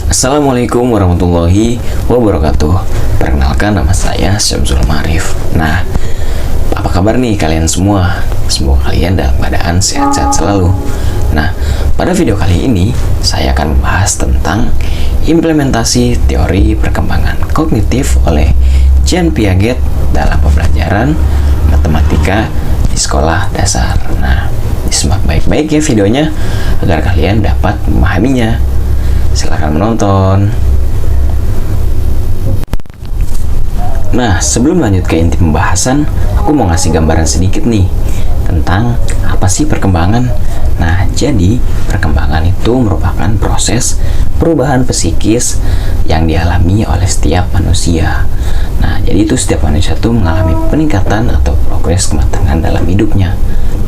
Assalamualaikum warahmatullahi wabarakatuh. Perkenalkan, nama saya Syamsul Marif. Nah, apa kabar nih kalian semua? Semoga kalian dalam keadaan sehat-sehat selalu. Nah, pada video kali ini saya akan membahas tentang implementasi teori perkembangan kognitif oleh Jean Piaget dalam pembelajaran matematika di sekolah dasar. Nah, disimak baik-baik ya videonya agar kalian dapat memahaminya. Silakan menonton. Nah, sebelum lanjut ke inti pembahasan, aku mau ngasih gambaran sedikit nih tentang apa sih perkembangan. Nah, jadi perkembangan itu merupakan proses perubahan psikis yang dialami oleh setiap manusia. Nah, jadi itu setiap manusia itu mengalami peningkatan atau progres kematangan dalam hidupnya.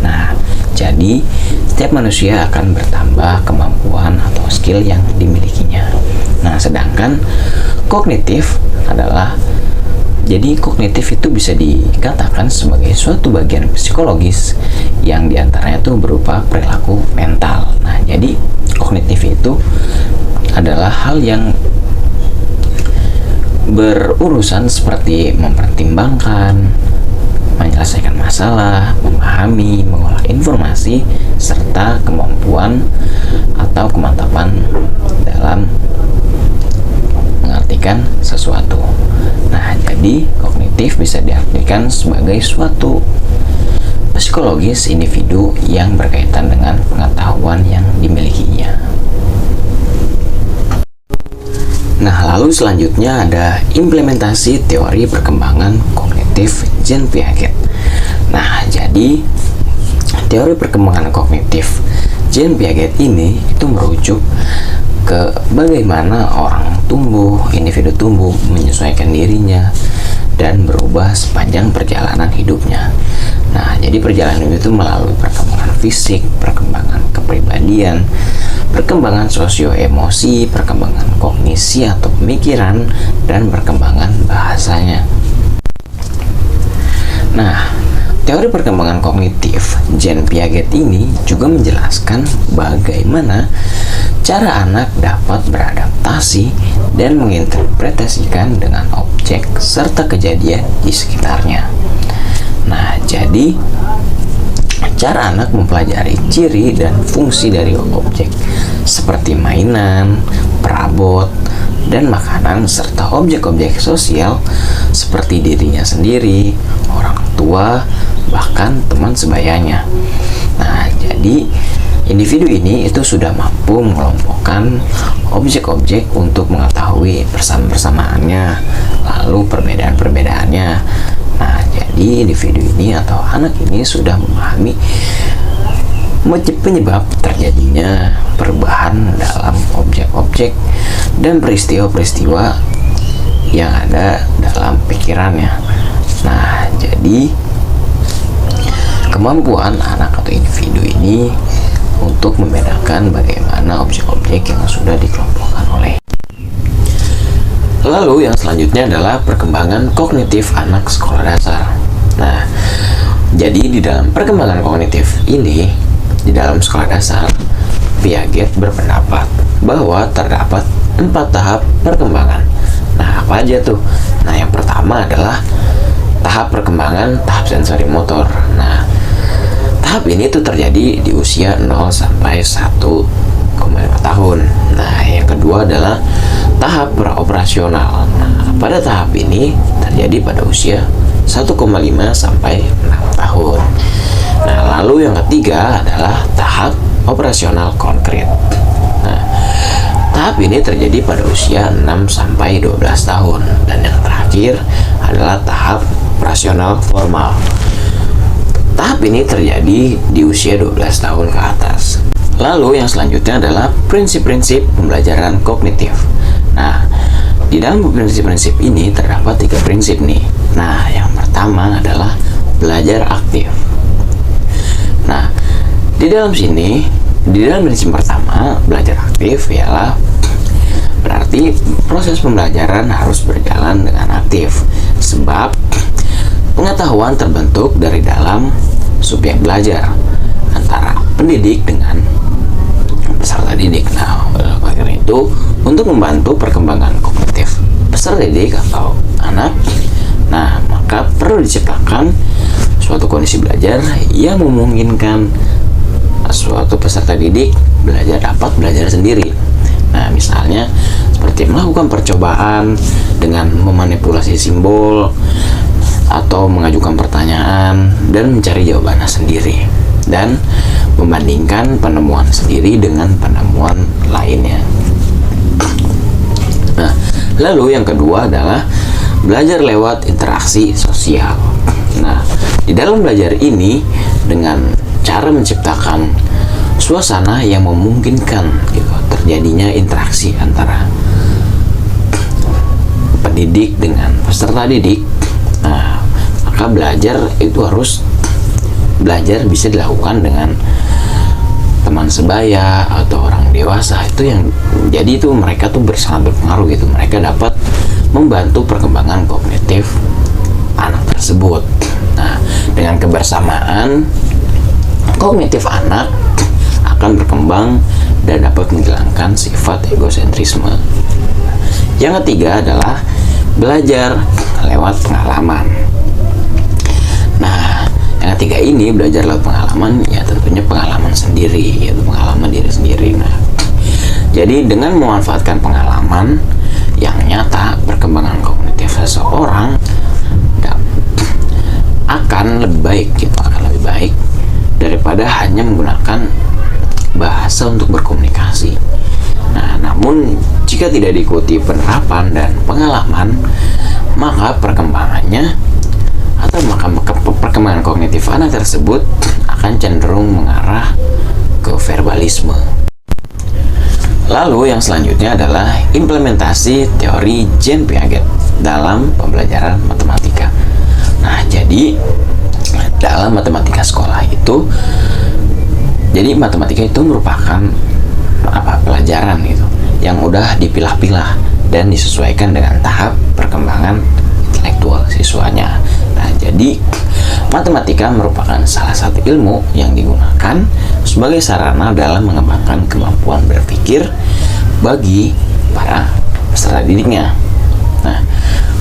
Nah, jadi setiap manusia akan bertambah kemampuan atau skill yang dimilikinya. Nah, sedangkan kognitif kognitif itu bisa dikatakan sebagai suatu bagian psikologis yang diantaranya itu berupa perilaku mental. Nah, jadi kognitif itu adalah hal yang berurusan seperti mempertimbangkan, menyelesaikan masalah, memahami, mengolah informasi, serta kemampuan atau kemantapan dalam mengartikan sesuatu. Nah, jadi kognitif bisa diartikan sebagai suatu psikologis individu yang berkaitan dengan pengetahuan yang dimilikinya. Nah, lalu selanjutnya ada implementasi teori perkembangan kognitif Jean Piaget. Nah, jadi teori perkembangan kognitif Jean Piaget ini itu merujuk ke bagaimana orang individu tumbuh, menyesuaikan dirinya dan berubah sepanjang perjalanan hidupnya. Nah, jadi perjalanan itu melalui perkembangan fisik, perkembangan kepribadian, perkembangan sosio-emosi, perkembangan kognisi atau pemikiran, dan perkembangan bahasanya. Nah, teori perkembangan kognitif Jean Piaget ini juga menjelaskan bagaimana cara anak dapat beradaptasi dan menginterpretasikan dengan objek serta kejadian di sekitarnya. Nah, jadi cara anak mempelajari ciri dan fungsi dari objek seperti mainan, perabot, dan makanan serta objek-objek sosial seperti dirinya sendiri, orang tua, bahkan teman sebayanya. Nah, jadi individu ini itu sudah mampu mengelompokkan objek-objek untuk mengetahui persamaan-persamaannya, lalu perbedaan-perbedaannya. Nah, jadi individu ini atau anak ini sudah memahami penyebab terjadinya perubahan dalam objek-objek dan peristiwa-peristiwa yang ada dalam pikirannya. Nah, jadi kemampuan anak atau individu ini untuk membedakan bagaimana objek-objek yang sudah dikelompokkan oleh. Lalu yang selanjutnya adalah perkembangan kognitif anak sekolah dasar. Nah, jadi di dalam perkembangan kognitif ini, di dalam sekolah dasar, Piaget berpendapat bahwa terdapat 4 tahap perkembangan. Nah, apa aja tuh? Nah, yang pertama adalah tahap perkembangan tahap sensori motor. Nah, tahap ini tuh terjadi di usia 0 sampai 1,5 tahun. Nah, yang kedua adalah tahap praoperasional. Nah, pada tahap ini terjadi pada usia 1,5 sampai 6 tahun. Nah, lalu yang ketiga adalah tahap operasional konkret. Nah, tahap ini terjadi pada usia 6 sampai 12 tahun. Dan yang terakhir adalah tahap operasional formal. Tahap ini terjadi di usia 12 tahun ke atas. Lalu yang selanjutnya adalah prinsip-prinsip pembelajaran kognitif. Nah, di dalam prinsip-prinsip ini terdapat 3 prinsip nih. Nah, yang pertama adalah belajar aktif. Nah, di dalam prinsip pertama, belajar aktif ialah berarti proses pembelajaran harus berjalan dengan aktif. Sebab pengetahuan terbentuk dari dalam subjek belajar antara pendidik dengan peserta didik. Nah, oleh karena itu untuk membantu perkembangan kognitif peserta didik atau anak. Nah, maka perlu diciptakan suatu kondisi belajar yang memungkinkan suatu peserta didik dapat belajar sendiri. Nah, misalnya seperti melakukan percobaan dengan memanipulasi simbol atau mengajukan pertanyaan dan mencari jawabannya sendiri, dan membandingkan penemuan sendiri dengan penemuan lainnya. Nah, lalu yang kedua adalah belajar lewat interaksi sosial. Nah, di dalam belajar ini dengan cara menciptakan suasana yang memungkinkan gitu, terjadinya interaksi antara pendidik dengan peserta didik. Nah, maka belajar itu harus bisa dilakukan dengan teman sebaya atau orang dewasa. Itu yang jadi itu mereka tuh sangat berpengaruh gitu. Mereka dapat membantu perkembangan kognitif anak tersebut. Nah, dengan kebersamaan kognitif anak akan berkembang dan dapat menghilangkan sifat egosentrisme. Yang ketiga adalah belajar lewat pengalaman. Nah, yang ketiga ini belajar lewat pengalaman, ya tentunya pengalaman sendiri, yaitu pengalaman diri sendiri. Nah, jadi dengan memanfaatkan pengalaman yang nyata, perkembangan kognitif seseorang akan lebih baik gitu, akan lebih baik daripada hanya menggunakan bahasa untuk berkomunikasi. Nah, namun jika tidak diikuti penerapan dan pengalaman, maka perkembangannya atau perkembangan kognitif anak tersebut akan cenderung mengarah ke verbalisme. Lalu yang selanjutnya adalah implementasi teori Jean Piaget dalam pembelajaran matematika. Nah, jadi dalam matematika sekolah itu, jadi matematika itu merupakan pelajaran gitu yang udah dipilah-pilah dan disesuaikan dengan tahap perkembangan intelektual siswanya. Nah, jadi matematika merupakan salah satu ilmu yang digunakan sebagai sarana dalam mengembangkan kemampuan berpikir bagi para peserta didiknya. Nah,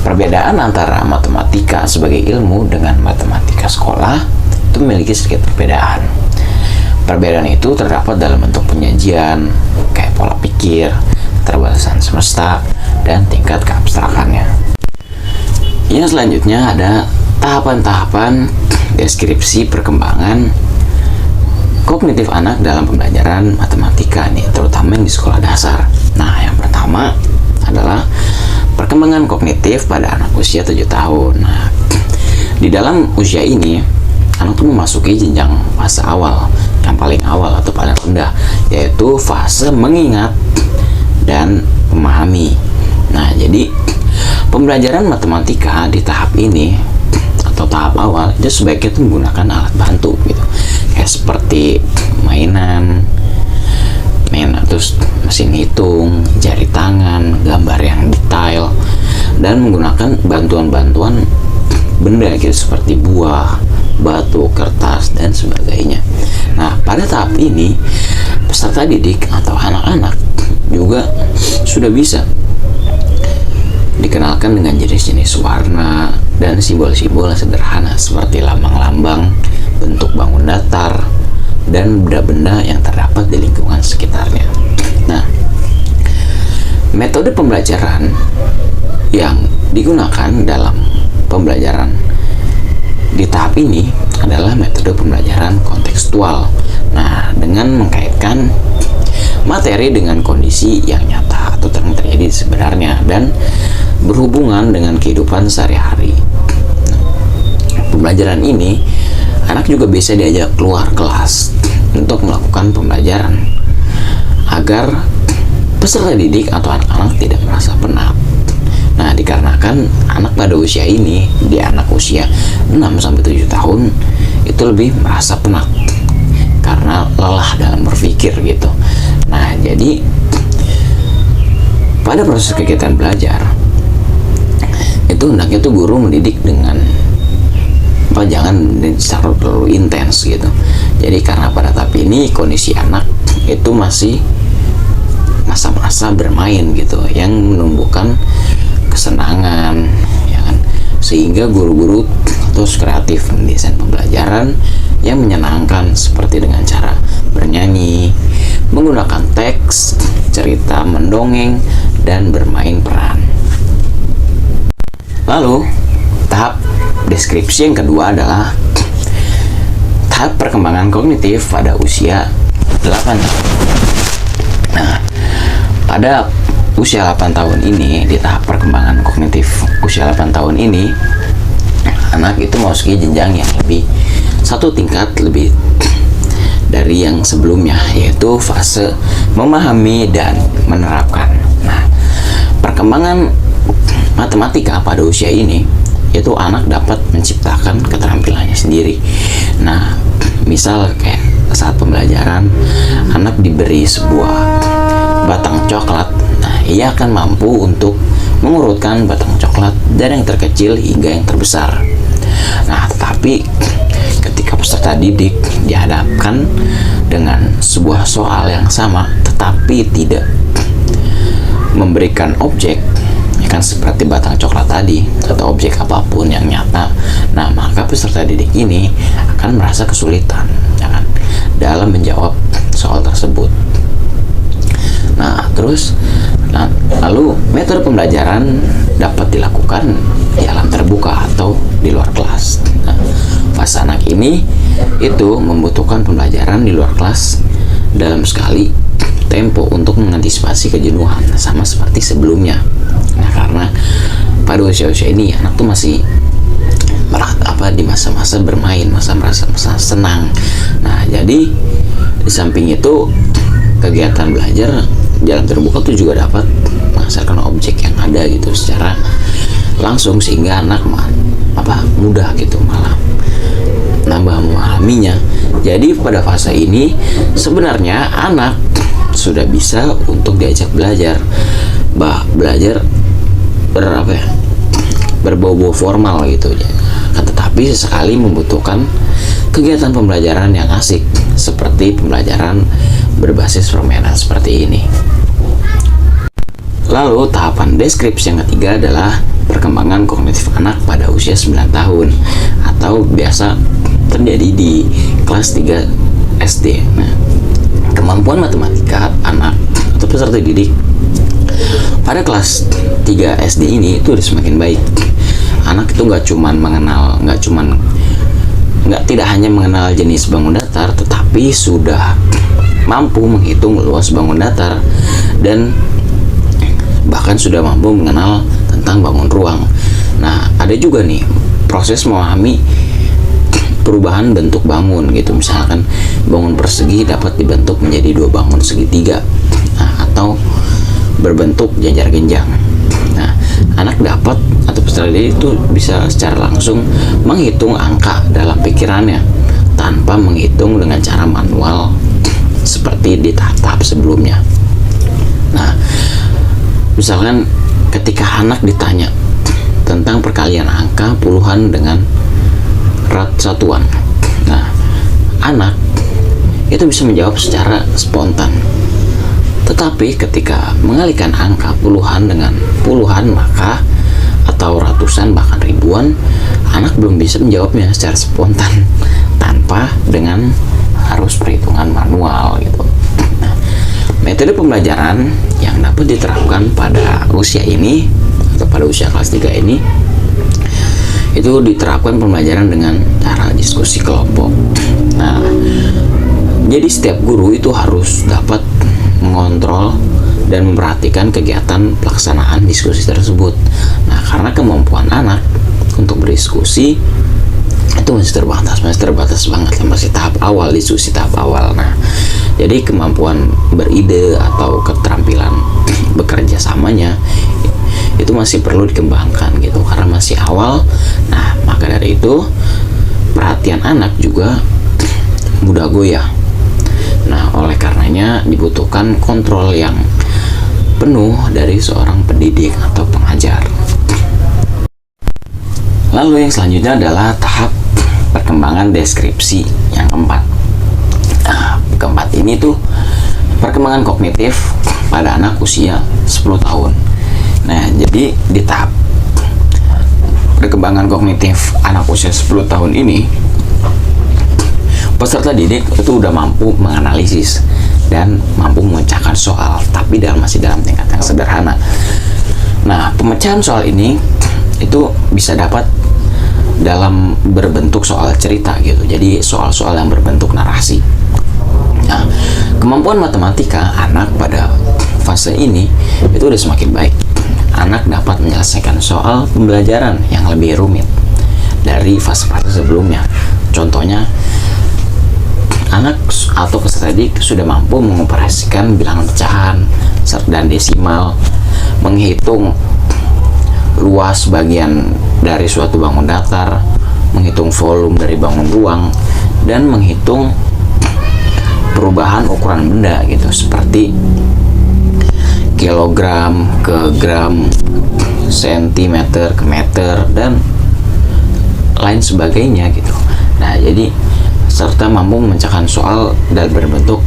perbedaan antara matematika sebagai ilmu dengan matematika sekolah itu memiliki sedikit perbedaan. Perbedaan itu terdapat dalam bentuk penyajian, kayak pola pikir, keterbatasan semesta, dan tingkat keabstrakannya. Yang selanjutnya ada tahapan-tahapan deskripsi perkembangan kognitif anak dalam pembelajaran matematika nih, terutama yang di sekolah dasar. Nah, yang pertama adalah perkembangan kognitif pada anak usia 7 tahun. Nah, di dalam usia ini anak tuh memasuki jenjang fase awal, yang paling awal atau paling rendah, yaitu fase mengingat dan memahami. Nah, jadi pembelajaran matematika di tahap ini atau tahap awal itu sebaiknya tuh menggunakan alat bantu gitu, kayak seperti mainan, terus mesin hitung, jari tangan, gambar yang detail, dan menggunakan bantuan-bantuan benda gitu seperti buah, batu, kertas, dan sebagainya. Nah, pada tahap ini peserta didik atau anak-anak juga sudah bisa dikenalkan dengan jenis-jenis warna dan simbol-simbol sederhana seperti lambang-lambang, bentuk bangun datar, dan benda-benda yang terdapat di lingkungan sekitarnya. Nah, metode pembelajaran yang digunakan dalam pembelajaran di tahap ini adalah metode pembelajaran kontekstual. Nah, dengan mengkaitkan materi dengan kondisi yang nyata atau yang terjadi sebenarnya dan berhubungan dengan kehidupan sehari-hari. Pembelajaran ini, anak juga bisa diajak keluar kelas untuk melakukan pembelajaran agar peserta didik atau anak-anak tidak merasa penat. Nah, dikarenakan anak pada usia ini, di anak usia 6-7 tahun itu lebih merasa penat karena lelah dalam berpikir gitu. Nah, jadi pada proses kegiatan belajar itu hendaknya tuh guru mendidik dengan jangan secara terlalu intens gitu. Jadi karena pada tahap ini kondisi anak itu masih masa-masa bermain gitu yang menumbuhkan kesenangan, ya kan? Sehingga guru-guru terus kreatif mendesain pembelajaran yang menyenangkan seperti dengan cara bernyanyi, menggunakan teks, cerita, mendongeng, dan bermain peran. Lalu, tahap deskripsi yang kedua adalah tahap perkembangan kognitif pada usia 8 tahun. Nah, pada usia 8 tahun ini, di tahap perkembangan kognitif usia 8 tahun ini, anak itu memasuki jenjang yang lebih satu tingkat lebih dari yang sebelumnya, yaitu fase memahami dan menerapkan. Nah, perkembangan matematika pada usia ini, yaitu anak dapat menciptakan keterampilannya sendiri. Nah, misal kayak saat pembelajaran, anak diberi sebuah batang coklat. Nah, ia akan mampu untuk mengurutkan batang coklat dari yang terkecil hingga yang terbesar. Nah, tetapi ketika peserta didik dihadapkan dengan sebuah soal yang sama tetapi tidak memberikan objek, ya kan, seperti batang coklat tadi atau objek apapun yang nyata, nah maka peserta didik ini akan merasa kesulitan, ya kan, dalam menjawab soal tersebut. Nah, terus lalu metode pembelajaran dapat dilakukan di alam terbuka atau di luar kelas. Nah, fase anak ini itu membutuhkan pembelajaran di luar kelas dalam sekali tempo untuk mengantisipasi kejenuhan, sama seperti sebelumnya. Nah, karena pada usia-usia ini anak tuh masih di masa-masa bermain, masa senang. Nah, jadi di samping itu kegiatan belajar di alam terbuka tuh juga dapat menghasilkan objek yang ada gitu secara langsung, sehingga anak mudah gitu malah nambah memahaminya. Jadi pada fase ini sebenarnya anak sudah bisa untuk diajak belajar berbau-bau formal gitu ya. Tetapi sesekali membutuhkan kegiatan pembelajaran yang asik seperti pembelajaran berbasis permainan seperti ini. Lalu tahapan deskripsi yang ketiga adalah perkembangan kognitif anak pada usia 9 tahun atau biasa terjadi di kelas 3 SD. Nah, kemampuan matematika anak atau peserta didik pada kelas 3 SD ini itu semakin baik. Anak itu tidak hanya mengenal jenis bangun datar, tetapi sudah mampu menghitung luas bangun datar dan bahkan sudah mampu mengenal tentang bangun ruang. Nah, ada juga nih proses memahami perubahan bentuk bangun gitu. Misalkan bangun persegi dapat dibentuk menjadi 2 bangun segitiga, atau berbentuk jajar-genjang. Nah, anak dapat atau peserta didik itu bisa secara langsung menghitung angka dalam pikirannya tanpa menghitung dengan cara manual seperti di tahap-tahap sebelumnya. Nah, misalkan ketika anak ditanya tentang perkalian angka puluhan dengan satuan, nah anak itu bisa menjawab secara spontan. Tetapi ketika mengalihkan angka puluhan dengan puluhan maka atau ratusan bahkan ribuan, anak belum bisa menjawabnya secara spontan tanpa dengan harus perhitungan manual gitu. Nah, metode pembelajaran yang dapat diterapkan pada usia ini atau pada usia kelas 3 ini itu diterapkan pembelajaran dengan cara diskusi kelompok. Nah, jadi setiap guru itu harus dapat mengontrol dan memperhatikan kegiatan pelaksanaan diskusi tersebut. Nah, karena kemampuan anak untuk berdiskusi itu masih terbatas banget, masih tahap awal, diskusi tahap awal. Nah, jadi kemampuan beride atau keterampilan bekerja samanya itu masih perlu dikembangkan gitu, karena masih awal. Nah, maka dari itu perhatian anak juga mudah goyah. Nah, oleh karenanya dibutuhkan kontrol yang penuh dari seorang pendidik atau pengajar. Lalu yang selanjutnya adalah tahap perkembangan deskripsi yang keempat. Nah, keempat ini tuh perkembangan kognitif pada anak usia 10 tahun. Nah, jadi di tahap perkembangan kognitif anak usia 10 tahun ini, peserta didik itu udah mampu menganalisis dan mampu memecahkan soal, tapi masih dalam tingkat yang sederhana. Nah, pemecahan soal ini itu bisa dapat dalam berbentuk soal cerita gitu. Jadi soal-soal yang berbentuk narasi. Nah, kemampuan matematika anak pada fase ini itu udah semakin baik. Anak dapat menyelesaikan soal pembelajaran yang lebih rumit dari fase-fase sebelumnya. Contohnya, anak atau peserta didik sudah mampu mengoperasikan bilangan pecahan dan desimal, menghitung luas bagian dari suatu bangun datar, menghitung volume dari bangun ruang, dan menghitung perubahan ukuran benda gitu, seperti kilogram ke gram, sentimeter ke meter, dan lain sebagainya gitu. Nah, jadi serta mampu memecahkan soal dan berbentuk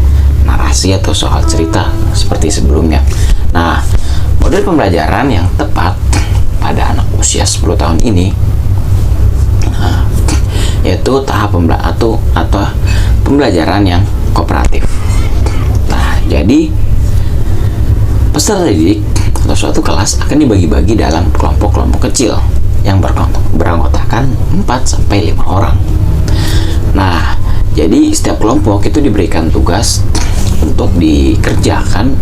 narasi atau soal cerita seperti sebelumnya. Nah, model pembelajaran yang tepat pada anak usia 10 tahun ini yaitu tahap pembelajaran yang kooperatif. Nah, jadi peserta didik atau suatu kelas akan dibagi-bagi dalam kelompok-kelompok kecil yang beranggotakan 4-5 orang. Nah, jadi setiap kelompok itu diberikan tugas untuk dikerjakan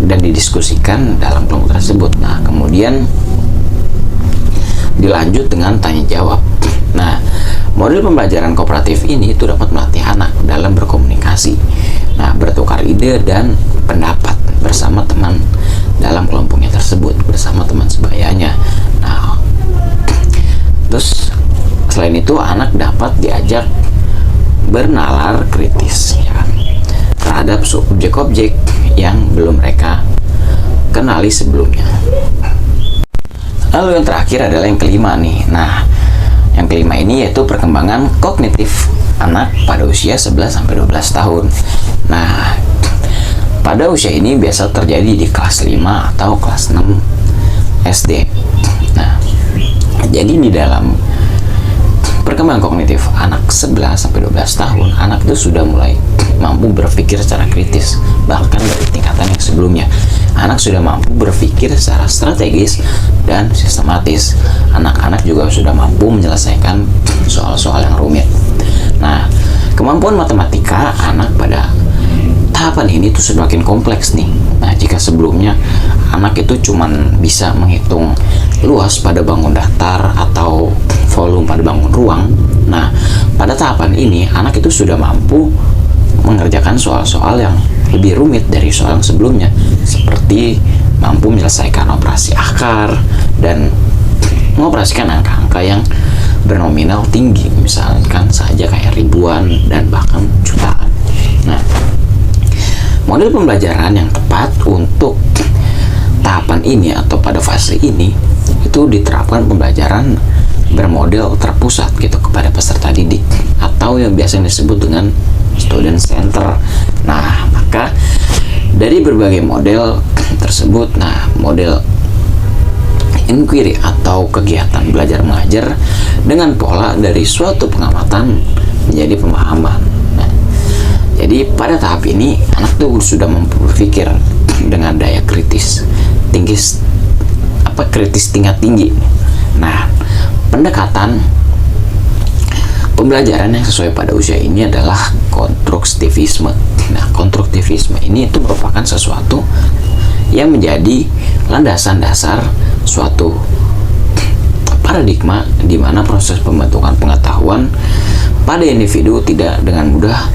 dan didiskusikan dalam kelompok tersebut. Nah, kemudian dilanjut dengan tanya jawab. Nah, model pembelajaran kooperatif ini itu dapat melatih anak dalam berkomunikasi, nah, bertukar ide dan pendapat bersama teman dalam kelompoknya tersebut, bersama teman sebayanya. Nah, terus selain itu anak dapat diajak bernalar kritis ya kan, terhadap objek-objek yang belum mereka kenali sebelumnya. Lalu yang terakhir adalah yang kelima nih. Nah, yang kelima ini yaitu perkembangan kognitif anak pada usia 11-12 tahun. Nah, pada usia ini biasa terjadi di kelas 5 atau kelas 6 SD. Nah, jadi di dalam perkembangan kognitif anak 11-12 tahun, anak itu sudah mulai mampu berpikir secara kritis, bahkan dari tingkatan yang sebelumnya. Anak sudah mampu berpikir secara strategis dan sistematis. Anak-anak juga sudah mampu menyelesaikan soal-soal yang rumit. Nah, kemampuan matematika anak pada tahapan ini tuh semakin kompleks nih. Nah, jika sebelumnya anak itu cuman bisa menghitung luas pada bangun datar atau volume pada bangun ruang, nah, pada tahapan ini anak itu sudah mampu mengerjakan soal-soal yang lebih rumit dari soal yang sebelumnya, seperti mampu menyelesaikan operasi akar dan mengoperasikan angka-angka yang bernominal tinggi, misalkan saja kayak ribuan dan bahkan jutaan. Nah, model pembelajaran yang tepat untuk tahapan ini atau pada fase ini itu diterapkan pembelajaran bermodel terpusat gitu kepada peserta didik, atau yang biasanya disebut dengan student center. Nah, maka dari berbagai model tersebut, nah, model inquiry atau kegiatan belajar mengajar dengan pola dari suatu pengamatan menjadi pemahaman. Nah, jadi pada tahap ini anak tuh sudah mampu berpikir dengan daya kritis tingkat tinggi. Nah, pendekatan pembelajaran yang sesuai pada usia ini adalah konstruktivisme. Nah, konstruktivisme ini itu merupakan sesuatu yang menjadi landasan dasar suatu paradigma di mana proses pembentukan pengetahuan pada individu tidak dengan mudah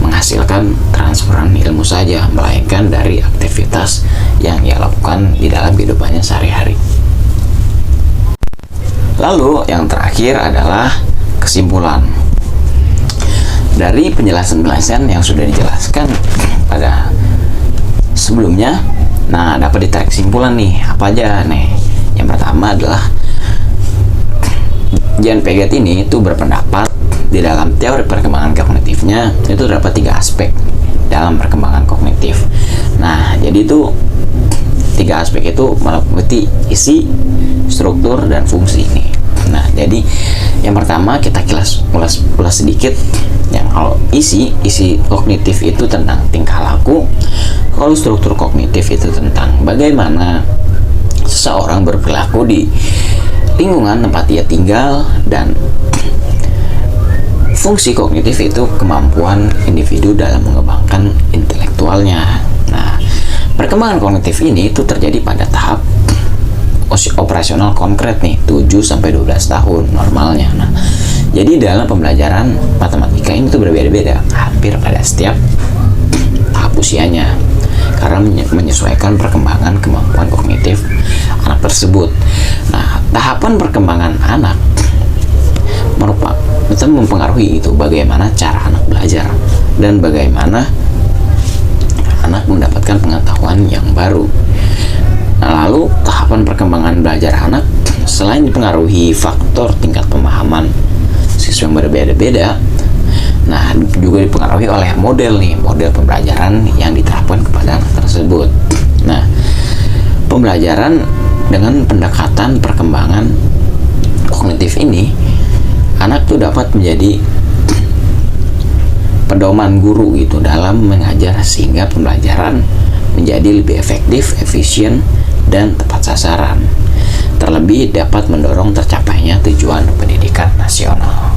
menghasilkan transferan ilmu saja, melainkan dari aktivitas yang ia lakukan di dalam kehidupannya sehari-hari. Lalu yang terakhir adalah kesimpulan. Dari penjelasan-penjelasan yang sudah dijelaskan pada sebelumnya, nah, dapat ditarik kesimpulan nih, apa aja nih. Yang pertama adalah Jan Piaget ini itu berpendapat di dalam teori perkembangan kognitifnya itu terdapat 3 aspek. dalam perkembangan kognitif. Nah, jadi itu 3 aspek itu meliputi isi, struktur, dan fungsi ini. Nah, jadi yang pertama kita ulas sedikit. Yang kalau isi kognitif itu tentang tingkah laku. Kalau struktur kognitif itu tentang bagaimana seseorang berperilaku di lingkungan tempat dia tinggal, dan fungsi kognitif itu kemampuan individu dalam mengembangkan intelektualnya. Nah, perkembangan kognitif ini itu terjadi pada tahap operasional konkret nih, 7-12 tahun normalnya. Nah, jadi dalam pembelajaran matematika ini tuh berbeda-beda hampir pada setiap tahap usianya, karena menyesuaikan perkembangan kemampuan kognitif anak tersebut. Nah, tahapan perkembangan anak itu mempengaruhi itu bagaimana cara anak belajar dan bagaimana anak mendapatkan pengetahuan yang baru. Nah, lalu tahapan perkembangan belajar anak selain dipengaruhi faktor tingkat pemahaman siswa yang berbeda-beda, nah juga dipengaruhi oleh model pembelajaran yang diterapkan kepada anak tersebut. Nah, pembelajaran dengan pendekatan perkembangan kognitif ini, anak tuh dapat menjadi pedoman guru gitu dalam mengajar, sehingga pembelajaran menjadi lebih efektif, efisien, dan tepat sasaran. Terlebih dapat mendorong tercapainya tujuan pendidikan nasional.